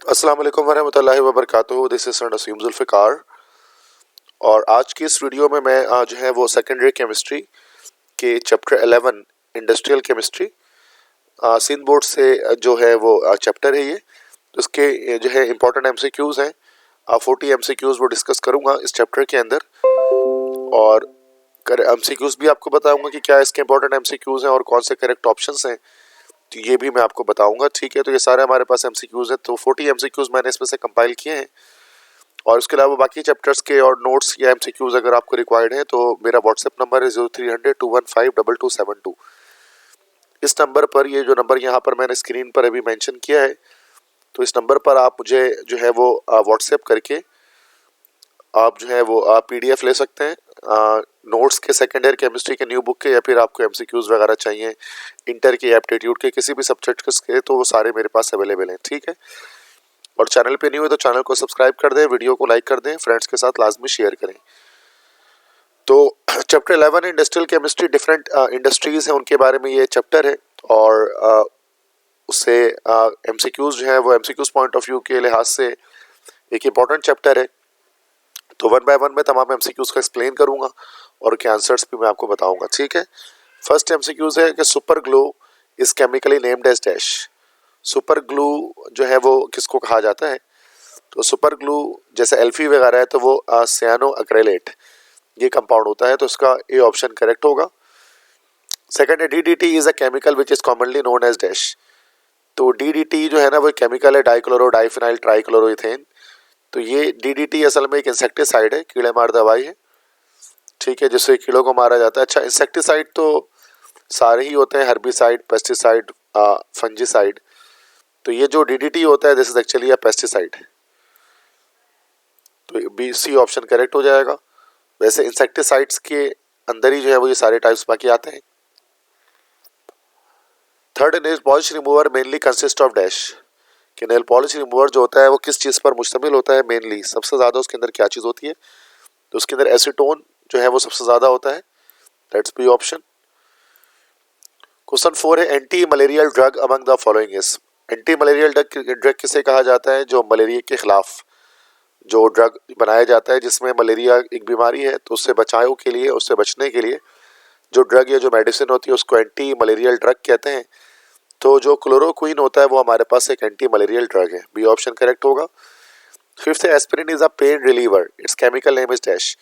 अस्सलाम वालेकुम वरहमतुल्लाहि वबरकातुहू। This is sir Naseem Zulfiqar और आज की इस वीडियो में मैं आज है वो सेकेंडरी केमिस्ट्री के chapter 11 industrial chemistry Sindh board से जो है वो चैप्टर है ये। तो इसके जो है इम्पोर्टेंट एमसीक्यूज़ हैं, 40 एमसीक्यूज़ वो डिस्कस करूँगा इस चैप्टर के अंदर और एमसीक्यूज़ भी आपको बताऊँगा कि क्या इसके इम्पोर्टेंट एमसीक्यूज़ हैं और कौन से करेक्ट ऑप्शंस हैं, तो ये भी मैं आपको बताऊंगा। ठीक है, तो ये सारे हमारे पास एमसीक्यूज़ हैं। तो 40 एमसीक्यूज़ मैंने इसमें से कंपाइल किए हैं और उसके अलावा बाकी चैप्टर्स के और नोट्स या एमसीक्यूज़ अगर आपको रिक्वायर्ड है तो मेरा व्हाट्सएप नंबर है 0300-215-2272। इस नंबर पर, ये जो नंबर यहाँ पर मैंने स्क्रीन पर अभी मेंशन किया है, तो इस नंबर पर आप मुझे जो है वो व्हाट्सएप करके आप जो है वो PDF ले सकते हैं नोट्स के, सेकेंड ईयर केमिस्ट्री के न्यू बुक के, या फिर आपको एमसीक्यूज़ वगैरह चाहिए इंटर के, एप्टीट्यूड के, किसी भी सब्जेक्ट के, तो वो सारे मेरे पास अवेलेबल हैं। ठीक है, और चैनल पे नहीं हुए तो चैनल को सब्सक्राइब कर दें, वीडियो को लाइक कर दें, फ्रेंड्स के साथ लाजमी शेयर करें। तो chapter 11 industrial chemistry, different industries हैं उनके बारे में ये चैप्टर है और उससे एमसीक्यूज़ जो है वो एमसीक्यूज़ पॉइंट ऑफ व्यू के लिहाज से एक इम्पॉर्टेंट चैप्टर है। तो वन बाय वन मैं तमाम एमसीक्यूज़ का एक्सप्लेन करूंगा और के आंसर्स भी मैं आपको बताऊंगा। ठीक है, फर्स्ट एमसीक्यूज़ है कि super glue is chemically named as dash. Super glue जो है वो किसको कहा जाता है? तो सुपर ग्लू जैसे एल्फी वगैरह है तो वो सियानो एक्रेलेट ये कंपाउंड होता है, तो इसका ए ऑप्शन करेक्ट होगा। सेकंड है DDT is a chemical which is commonly known as dash. तो DDT जो है ना वो केमिकल है डाइक्लोरो डाइफिनाइल ट्राइक्लोरोइथेन। तो ये DDT असल में एक इंसेक्टिसाइड है, कीड़े मार दवाई है। ठीक है, जिससे कीड़ों को मारा जाता है। अच्छा, इंसेक्टिसाइड तो सारे ही होते हैं, हर्बिसाइड, पेस्टिसाइड, फंजीसाइड। तो ये जो DDT होता है this is actually a pesticide. तो BC ऑप्शन करेक्ट हो जाएगा। वैसे इंसेक्टिसाइड्स के अंदर ही जो है वो ये सारे टाइप्स बाकी आते हैं। Third, nail polish remover mainly consist of dash. कि नेल पॉलिश रिमूवर जो होता है वो किस चीज़ पर मुश्तमिल होता है? मेनली सबसे ज़्यादा उसके अंदर क्या चीज़ होती है? तो उसके अंदर एसीटोन जो है वो सबसे ज़्यादा होता है। That's B option. क्वेश्चन 4 है anti malarial drug among the following is. Anti malarial drug किसे कहा जाता है? जो मलेरिया के खिलाफ जो ड्रग बनाया जाता है, जिसमें मलेरिया एक बीमारी है तो उससे बचाव के लिए, उससे बचने के लिए जो ड्रग या जो मेडिसिन होती है उसको एंटी मलेरियल ड्रग कहते हैं। तो जो क्लोरोक्विन होता है वो हमारे पास एक एंटी मलेरियल ड्रग है। बी ऑप्शन करेक्ट होगा। फिफ्थ है aspirin is a pain reliever, it's chemical name is dash.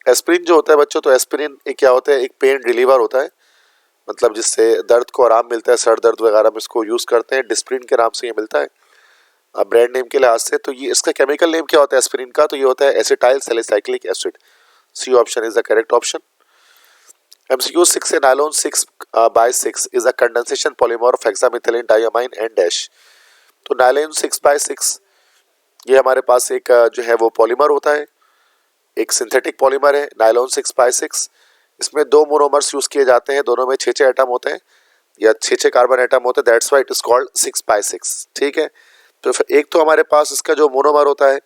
Aspirin जो होता है बच्चों, तो एस्पिरिन एक क्या होता है? एक पेन रिलीवर होता है, मतलब जिससे दर्द को आराम मिलता है, सर दर्द वगैरह में इसको यूज़ करते हैं। डिस्प्रिन के नाम से ये मिलता है ब्रांड नेम के लिहाज से। तो ये इसका केमिकल नेम क्या होता है एस्पिरिन का? तो ये होता है acetyl salicylic acid. C option is the correct option. MCQ 6 है nylon 6/6 is a condensation polymer of hexamethylene diamine and dash. तो नायलॉन 6/6 ये हमारे पास एक जो है वो पॉलीमर होता है, एक सिंथेटिक पॉलीमर है नायलॉन 6/6। इसमें दो मोनोमर्स यूज किए जाते हैं, दोनों में 6 एटम होते हैं या 6 कार्बन एटम होते हैं। That's why it is called 6/6। ठीक है, तो फिर एक तो हमारे पास इसका जो मोनोमर होता है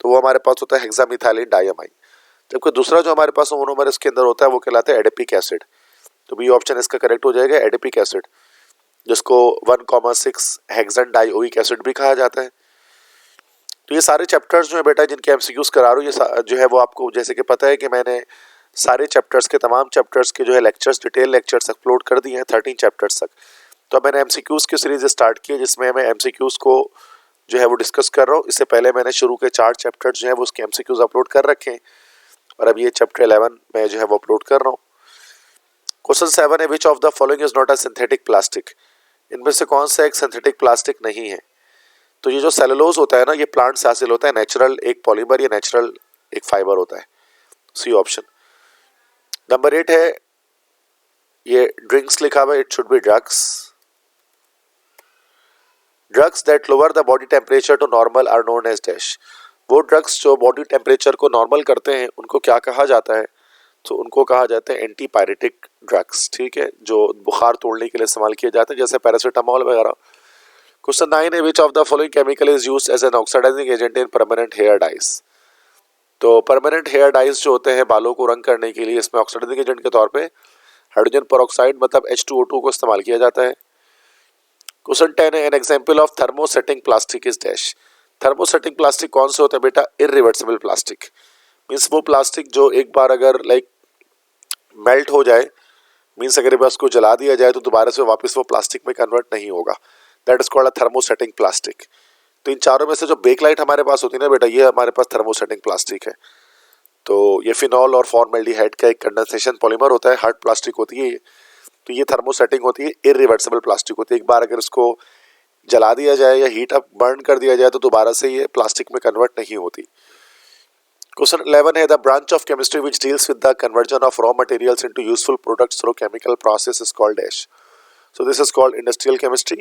तो वो हमारे पास होता है हेक्सामिथाइलिन डाइअमाइन, जबकि दूसरा जो हमारे पास मोनोमर इसके अंदर होता है वो कहलाता है एडिपिक एसिड। तो बी ऑप्शन इसका करेक्ट हो जाएगा, एडिपिक एसिड, जिसको 1,6 हेक्सन डाइओइक एसिड भी कहा जाता है। तो ये सारे चैप्टर्स जो है बेटा जिनके MCQs करा रहा हूँ, ये जो है वो आपको जैसे कि पता है कि मैंने सारे चैप्टर्स के, तमाम चैप्टर्स के जो है लेक्चर्स, डिटेल लेक्चर्स अपलोड कर दिए हैं 13 चैप्टर्स तक। तो मैंने MCQs की सीरीज स्टार्ट की है जिसमें मैं MCQs को जो है वो डिस्कस कर रहा हूँ। इससे पहले मैंने शुरू के 4 चैप्टर्स जो है वो उसके MCQs अपलोड कर रखे हैं और अब ये चैप्टर 11 मैं जो है वो अपलोड कर रहा हूँ। क्वेश्चन 7 है which of the following is not a synthetic plastic. इनमें से कौन सा एक सिंथेटिक प्लास्टिक नहीं है? तो ये जो सेलुलोज होता है ना, ये प्लांट से हासिल होता है, नेचुरल एक पॉलीमर या नेचुरल एक फाइबर होता है। C option. नंबर 8 है ये ड्रिंक्स लिखा हुआ है, it should be drugs. Drugs that lower the body temperature to normal are known as dash. वो ड्रग्स जो बॉडी टेम्परेचर को नॉर्मल करते हैं उनको क्या कहा जाता है? तो उनको कहा जाता है एंटी पायरेटिक ड्रग्स। ठीक है, जो बुखार तोड़ने के लिए इस्तेमाल किए जाते हैं, जैसे पैरासीटामोल वगैरह। क्वेश्चन 9 है which of the following chemical is used as an oxidizing agent in permanent hair dyes. तो परमानेंट हेयर डाइज जो होते हैं बालों को रंग करने के लिए, इसमें ऑक्सीडाइजिंग एजेंट के तौर पे हाइड्रोजन पेरोक्साइड मतलब H2O2 को इस्तेमाल किया जाता है। क्वेश्चन 10 है an example of thermosetting plastic is dash. Thermosetting plastic कौन से होते हैं बेटा? इरिवर्सिबल प्लास्टिक, मीन्स वो प्लास्टिक जो एक बार अगर लाइक मेल्ट हो जाए, मीन्स अगर बस को जला दिया जाए तो दोबारा से वापस वो प्लास्टिक में कन्वर्ट नहीं होगा, that is called a thermosetting plastic. तो इन चारों में से जो बेकलाइट हमारे पास होती है ना बेटा, ये हमारे पास थर्मोसेटिंग प्लास्टिक है। तो ये फिनॉल और फॉर्मेल्डिहाइड का एक कंडेंसेशन पॉलीमर होता है, हार्ड प्लास्टिक होती है ये। तो ये थर्मोसेटिंग होती है, इरिवर्सिबल प्लास्टिक होती है, एक बार अगर इसको जला दिया जाए या हीट अप बर्न कर दिया जाए तो दोबारा से ये प्लास्टिक में कन्वर्ट नहीं होती। क्वेश्चन 11 है, the branch of chemistry which deals with the conversion of raw materials into useful products through chemical process is called dash. So this is called industrial chemistry.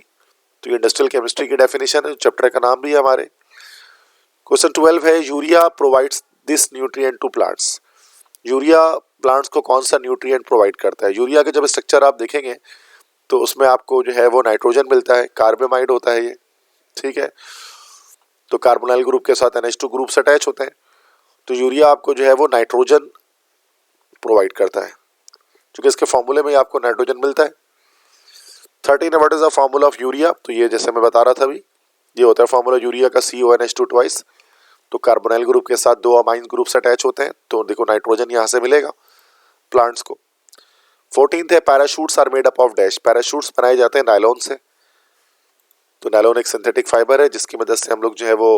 तो ये इंडस्ट्रियल केमिस्ट्री की definition है, chapter का नाम भी है हमारे। Question 12 है, urea provides this nutrient to plants. Urea plants को कौन सा न्यूट्रिएंट प्रोवाइड करता है? यूरिया का जब स्ट्रक्चर आप देखेंगे तो उसमें आपको जो है वो नाइट्रोजन मिलता है, कार्बोमाइड होता है ये, ठीक है। तो कार्बोनाइल ग्रुप के साथ NH2 ग्रुप से अटैच होते हैं। तो यूरिया आपको जो है वो नाइट्रोजन प्रोवाइड करता है, क्योंकि इसके फॉर्मूले में आपको नाइट्रोजन मिलता है। 13 what is the formula of urea? तो ये जैसे मैं बता रहा था अभी, ये होता है फॉर्मूला यूरिया का, CONH2 ट्वाइस। तो कार्बोनाइल ग्रुप के साथ 2 अमाइन ग्रुप से अटैच होते हैं, तो देखो नाइट्रोजन यहाँ से मिलेगा प्लांट्स को। 14 है, parachutes are made up of dash. Parachutes बनाए जाते हैं नायलॉन से। तो नायलॉन एक सिंथेटिक फाइबर है जिसकी मदद से हम लोग जो है वो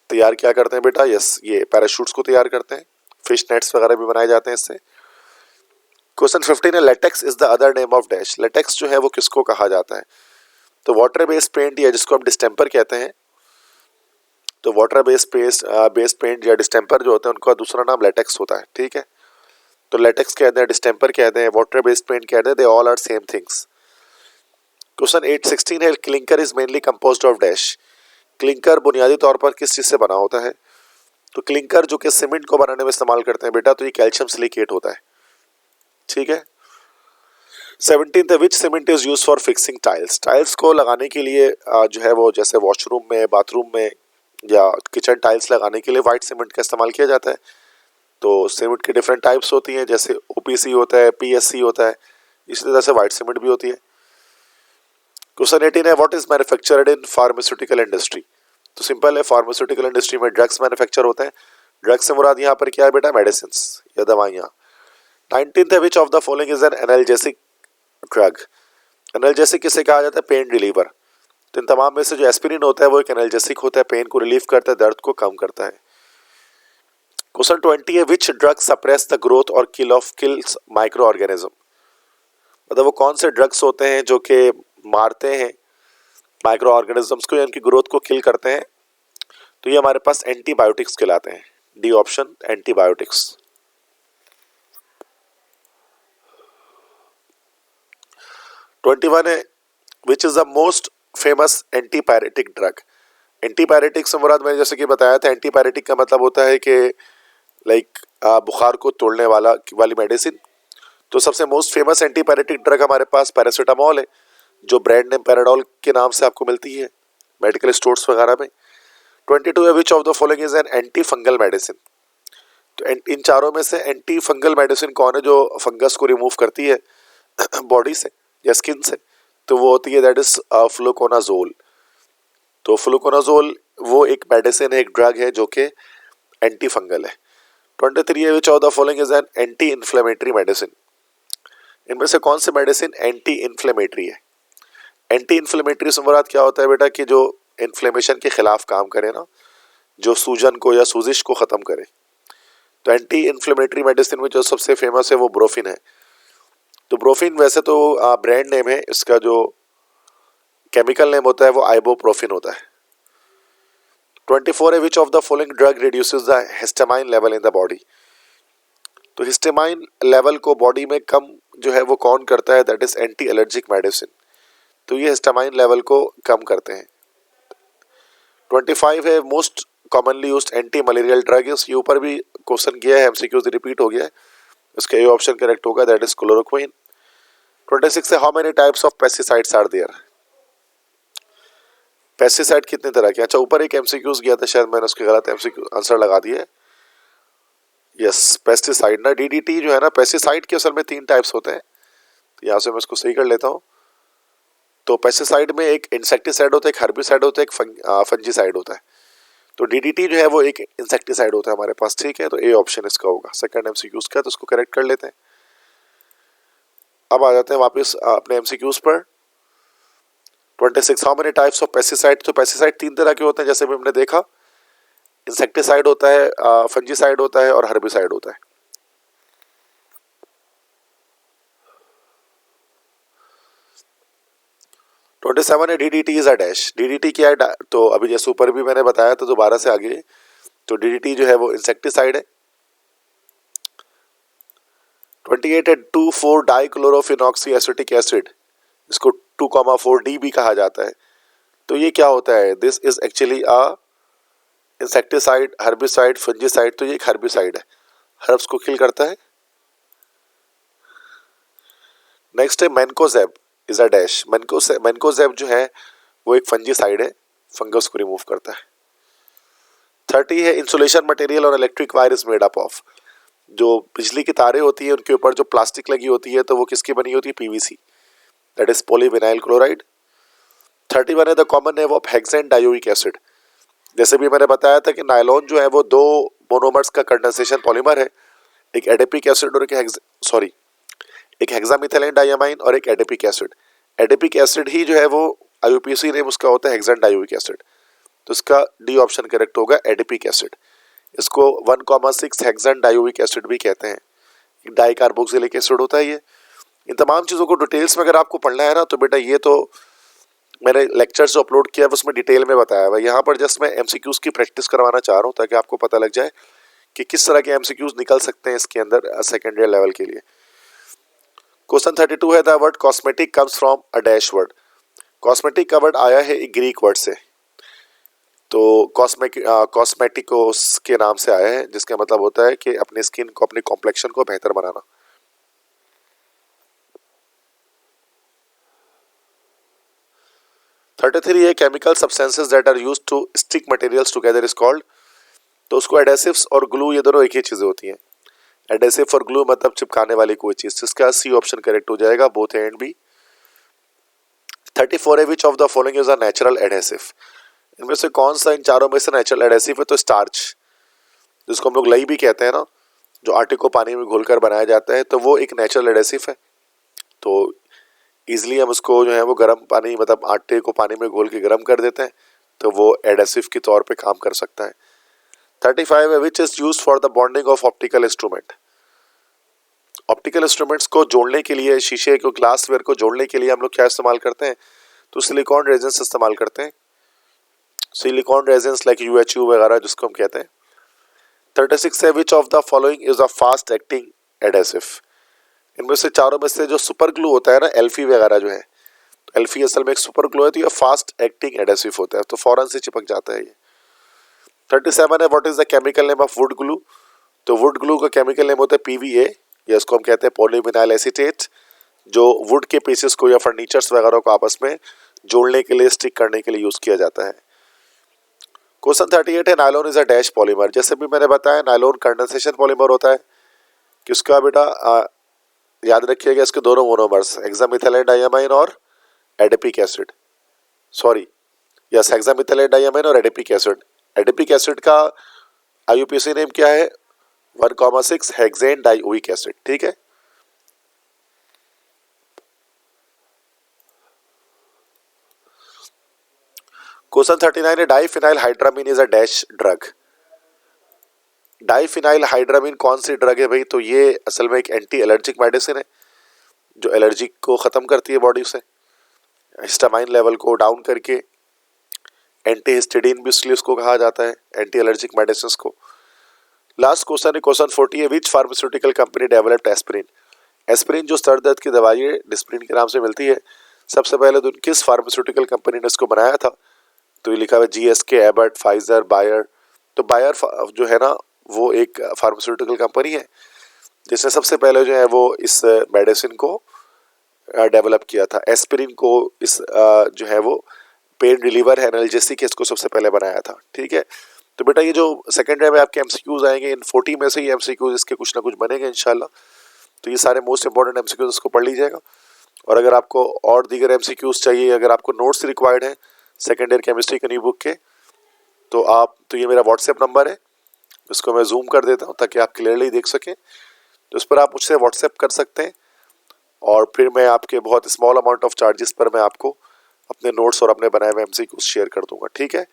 तैयार क्या करते हैं बेटा? यस, ये पैराशूट्स को तैयार करते हैं। फिश नेट्स वगैरह भी बनाए जाते हैं इससे। क्वेश्चन 15 है, latex is the other name of dash. Latex जो है वो किसको कहा जाता है? तो वाटर बेस्ड पेंट या जिसको हम डिस्टेम्पर कहते हैं, तो वाटर बेस्ड पेंट या डिस्टेम्पर जो होते हैं उनका दूसरा नाम लेटेक्स होता है, ठीक है। तो लेटेक्स कहते हैं, डिस्टेम्पर कहते हैं, वाटर बेस्ड पेंट कहते हैं, they all are same things. Question 16 है, clinker is mainly composed of dash. Clinker बुनियादी तौर पर किस चीज से बना होता है? तो क्लिंकर जो कि सीमेंट को बनाने में इस्तेमाल करते हैं बेटा, तो ये कैल्शियम सिलिकेट होता है, ठीक है। 17 है, which cement is use for fixing tiles. Tiles को लगाने के लिए जो है वो जैसे वॉशरूम में, बाथरूम में या किचन टाइल्स लगाने के लिए व्हाइट सीमेंट का इस्तेमाल किया जाता है। तो सीमेंट की डिफरेंट टाइप्स होती हैं, जैसे OPC होता है, PSC होता है, इसी तरह से व्हाइट सीमेंट भी होती है। क्वेश्चन 18 है, what is manufactured in pharmaceutical industry. तो सिंपल है, फार्मास्यूटिकल इंडस्ट्री में ड्रग्स मैन्युफैक्चर होते हैं। ड्रग्स से मुराद यहाँ पर क्या है बेटा? मेडिसिन या दवाइयाँ। 19 है, which of the following is an analgesic drug. Analgesic किसे कहा जाता है? Pain reliever. तो इन तमाम में से जो एस्पिरिन होता है वो एक एनाल्जेसिक होता है, पेन को रिलीव करता है, दर्द को कम करता है। क्वेश्चन 20 है, which drug suppress the growth और किल्स माइक्रो ऑर्गेनिज्म। मतलब वो कौन से ड्रग्स होते हैं जो कि मारते हैं माइक्रो ऑर्गेनिजम्स को या उनकी ग्रोथ को किल करते हैं? तो ये हमारे पास एंटीबायोटिक्स कहलाते हैं। D option, antibiotics. 21 है, which is the most famous antipyretic drug. Antipyretic से मुराद मैंने जैसे कि बताया था, एंटीपायरेटिक का मतलब होता है कि लाइक बुखार को तोड़ने वाली मेडिसिन। तो सबसे मोस्ट फेमस एंटीपायरेटिक ड्रग हमारे पास पैरासीटामोल है, जो ब्रांड नेम पैराडोल के नाम से आपको मिलती है मेडिकल स्टोर्स वगैरह में। 22 है, which of the following is an anti fungal medicine. तो इन चारों में से एंटी फंगल मेडिसिन कौन है जो फंगस को रिमूव करती है बॉडी से या स्किन से? तो वो होती है दैट इज फ्लूकोनाजोल। तो फ्लूकोनाजोल वो एक मेडिसिन है, एक ड्रग है जो कि एंटी फंगल है। 23 है, which of the following is an anti inflammatory medicine. इनमें से कौन सी मेडिसिन एंटी इन्फ्लेमेटरी है? एंटी इन्फ्लेमेटरी से मुराद क्या होता है बेटा? कि जो इन्फ्लेमेशन के खिलाफ काम करे ना, जो सूजन को या सूजिश को ख़त्म करे। तो एंटी इन्फ्लेमेटरी मेडिसिन में जो सबसे फेमस है वो ब्रोफिन है। तो ब्रोफिन वैसे तो ब्रांड नेम है, इसका जो केमिकल नेम होता है वो आइबोप्रोफिन होता है। 24 है, which of the following drug reduces the histamine level in the body. तो हिस्टामाइन लेवल को बॉडी में कम जो है वो कौन करता है? That is anti allergic medicine. तो ये हिस्टामाइन लेवल को कम करते हैं। 25 है, most commonly used anti malarial drug. ये ऊपर भी क्वेश्चन किया है, MCQs रिपीट हो गया है, इसका ए ऑप्शन करेक्ट होगा, दैट इज क्लोरोक्विन। 26 है, how many types of pesticides are there. Pesticide कितने तरह के? अच्छा, ऊपर एक MCQs गया था, शायद मैंने उसके गलत MCQ आंसर लगा दिया है। यस, पेस्टिसाइड ना, DDT जो है ना, पेस्टिसाइड के असल में 3 टाइप्स होते हैं। तो यहाँ से मैं इसको सही कर लेता हूँ। तो पेस्टिसाइड में एक इंसेक्टिसाइड होता है, एक हर्बिसाइड होता है, एक फंजीसाइड होता है। तो डीडीटी जो है वो एक इंसेक्टिसाइड होता है हमारे पास, ठीक है। तो ए ऑप्शन इसका होगा, सेकंड एमसीक्यूज का, तो इसको करेक्ट कर लेते हैं। अब आ जाते हैं वापस अपने एमसीक्यूज पर। 26 how many types of pesticide. तो पेस्टिसाइड 3 तरह के होते हैं, जैसे भी हमने देखा, इंसेक्टिसाइड होता है, फंजीसाइड होता है और हर्बिसाइड होता है। तो 27 है DDT is a dash. DDT क्या है? तो अभी जैसे ऊपर भी मैंने बताया तो दोबारा से आगे, तो डीडीटी जो है वो इंसेक्टिसाइड है। 28 है 2,4 डाइक्लोरोफिनॉक्सी एसिटिक एसिड, इसको 2,4-D भी कहा जाता है। तो ये क्या होता है? This is actually a insecticide, herbicide, fungicide. तो ये एक हर्बिसाइड है, हर्ब्स को किल करता है। नेक्स्ट है mancozeb is a dash. Mancozeb जो है वो एक फंजीसाइड है, फंगस को रिमूव करता है। 30 है इंसुलेशन मटेरियल और electric wire is made up of. जो बिजली की तारें होती है उनके ऊपर जो प्लास्टिक लगी होती है तो वो किसकी बनी होती है? PVC, that is polyvinyl chloride. 31 है the common name of hexane dioic acid. जैसे भी मैंने बताया था कि नायलॉन जो है वो 2 मोनोमर्स का कंडेंसेशन पॉलीमर है, एक एडिपिक एसिड और एक हेक्सामिथाइलिन डायमाइन और एक एडिपिक एसिड। एडिपिक एसिड ही जो है वो आईयूपीएसी नेम उसका होता है हेक्सेन डायोइक एसिड। तो इसका डी ऑप्शन करेक्ट होगा, एडिपिक एसिड। इसको 1,6 हेक्सेन डायोइक एसिड भी कहते हैं। डाइकार्बोक्सिलिक एसिड होता है ये। इन तमाम चीज़ों को डिटेल्स में अगर आपको पढ़ना है ना तो बेटा ये तो मैंने लेक्चर्स जो अपलोड किया उसमें डिटेल में बताया हुआ। यहाँ पर जस्ट मैं एमसीक्यूज की प्रैक्टिस करवाना चाह रहा हूँ ताकि आपको पता लग जाए कि किस तरह के एमसीक्यूज निकल सकते हैं इसके अंदर सेकेंड ईयर लेवल के लिए। क्वेश्चन 32 है the word cosmetic comes from a dash word. Cosmetic का वर्ड आया है एक ग्रीक वर्ड से, तो कॉस्मेटिकोस के नाम से आया है, जिसका मतलब होता है कि अपनी स्किन को, अपनी कॉम्प्लेक्शन को बेहतर बनाना। थर्टी थ्री है chemical substances that are used to stick materials together is called. तो उसको एडेसिव्स और ग्लू ये दोनों एक ही चीजें होती हैं। एडेसिव और ग्लू मतलब चिपकाने वाली कोई चीज, जिसका सी ऑप्शन करेक्ट हो जाएगा, बोथ ए एंड बी। 34 है which of the following is a natural adhesive. इनमें से कौन सा इन चारों में से नेचुरल एडेसिव है? तो स्टार्च, जिसको हम लोग लई भी कहते हैं ना, जो आटे को पानी में घोलकर बनाया जाता है, तो वो एक नेचुरल एडेसिव है। तो इजिली हम उसको जो है वो गर्म पानी, मतलब आटे को पानी में घोल के गर्म कर देते हैं, तो वो एडेसिव के तौर पे काम कर सकता है। 35 है which is used for the bonding of optical instrument. Optical instruments को जोड़ने के लिए, शीशे को, ग्लासवेयर को जोड़ने के लिए हम लोग क्या इस्तेमाल करते हैं? तो सिलिकॉन रेजिन्स इस्तेमाल करते हैं। सिलिकॉन रेजिन्स लाइक UHU वगैरह जिसको हम कहते हैं। 36 है which of the following is a fast acting adhesive. इनमें से चारों में से जो सुपर ग्लू होता है ना, एल्फी वगैरह जो है, तो एल्फी असल में एक सुपर ग्लू है, तो ये फास्ट एक्टिंग एडेसिव होता है, तो फौरन से चिपक जाता है ये। 37 है what is the chemical name of would glue. तो वुड ग्लू का केमिकल नेम होता है PVA, या इसको हम कहते हैं पॉलीविनाइल एसीटेट, जो वुड के पीसेस को या फर्नीचर्स वगैरह को आपस में जोड़ने के लिए, स्टिक करने के लिए यूज किया जाता है। क्वेश्चन 38 है nylon is a dash polymer. जैसे भी मैंने बताया नायलॉन कंडेंसेशन पॉलीमर होता है। किसका बेटा? याद रखिएगा इसके दोनों मोनोमर्स, हेक्सामिथाइलिन डायमाइन और adipic acid, sorry yes, hexamethylene diamine और एडिपिक एसिड। एडिपिक एसिड का आईयूपीएसी नेम क्या है? 1,6 हेक्सेन डाइओइक एसिड, ठीक है। क्वेश्चन 39 है diphenhydramine is a dash drug. Diphenhydramine कौन सी ड्रग है भाई? तो ये असल में एक एंटी एलर्जिक मेडिसिन है, जो एलर्जी को ख़त्म करती है बॉडी से, हिस्टामाइन लेवल को डाउन करके। एंटी हिस्टिडीन भी इसलिए उसको कहा जाता है, एंटी एलर्जिक मेडिसिन को। लास्ट क्वेश्चन है क्वेश्चन 40 है which pharmaceutical company developed aspirin. Aspirin जो सर दर्द की दवाई है, डिस्प्रिन के नाम से मिलती है, सबसे पहले तो किस फार्मास्यूटिकल कंपनी ने इसको बनाया था? तो ये लिखा हुआ GSK, एबर्ट, फाइजर, बायर। तो बायर जो है ना वो एक फार्मास्यूटिकल कंपनी है जिसने सबसे पहले जो है वो इस मेडिसिन को डेवलप किया था। एस्पिरिन को इस जो है वो पेन रिलीवर है, एनाल्जेसिक है, इसको सबसे पहले बनाया था, ठीक है। तो बेटा ये जो सेकेंड ईयर में आपके MCQs आएंगे, इन 40 में से ही MCQs इसके कुछ ना कुछ बनेंगे इंशाल्लाह। तो ये सारे मोस्ट इंपॉर्टेंट MCQs इसको पढ़ लीजिएगा। और अगर आपको और दीगर MCQs चाहिए, अगर आपको नोट्स रिक्वायर्ड हैं सेकेंड ईयर केमिस्ट्री के न्यू बुक के, तो ये मेरा व्हाट्सएप नंबर है, इसको मैं जूम कर देता हूँ ताकि आप क्लियरली देख सकें। तो इस पर आप मुझसे व्हाट्सएप कर सकते हैं और फिर मैं आपके बहुत स्मॉल अमाउंट ऑफ चार्जेस पर मैं आपको अपने नोट्स और अपने बनाए हुए MCQs शेयर कर दूंगा, ठीक है।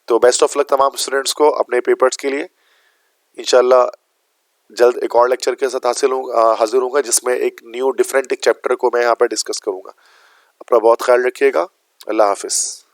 तो बेस्ट ऑफ लक तमाम स्टूडेंट्स को अपने पेपर्स के लिए। इंशाल्लाह जल्द एक और लेक्चर के साथ हाजिर होऊंगा जिसमें एक न्यू डिफरेंट एक चैप्टर को मैं यहाँ पर डिस्कस करूँगा। अपना बहुत ख्याल रखिएगा। अल्लाह हाफिज़।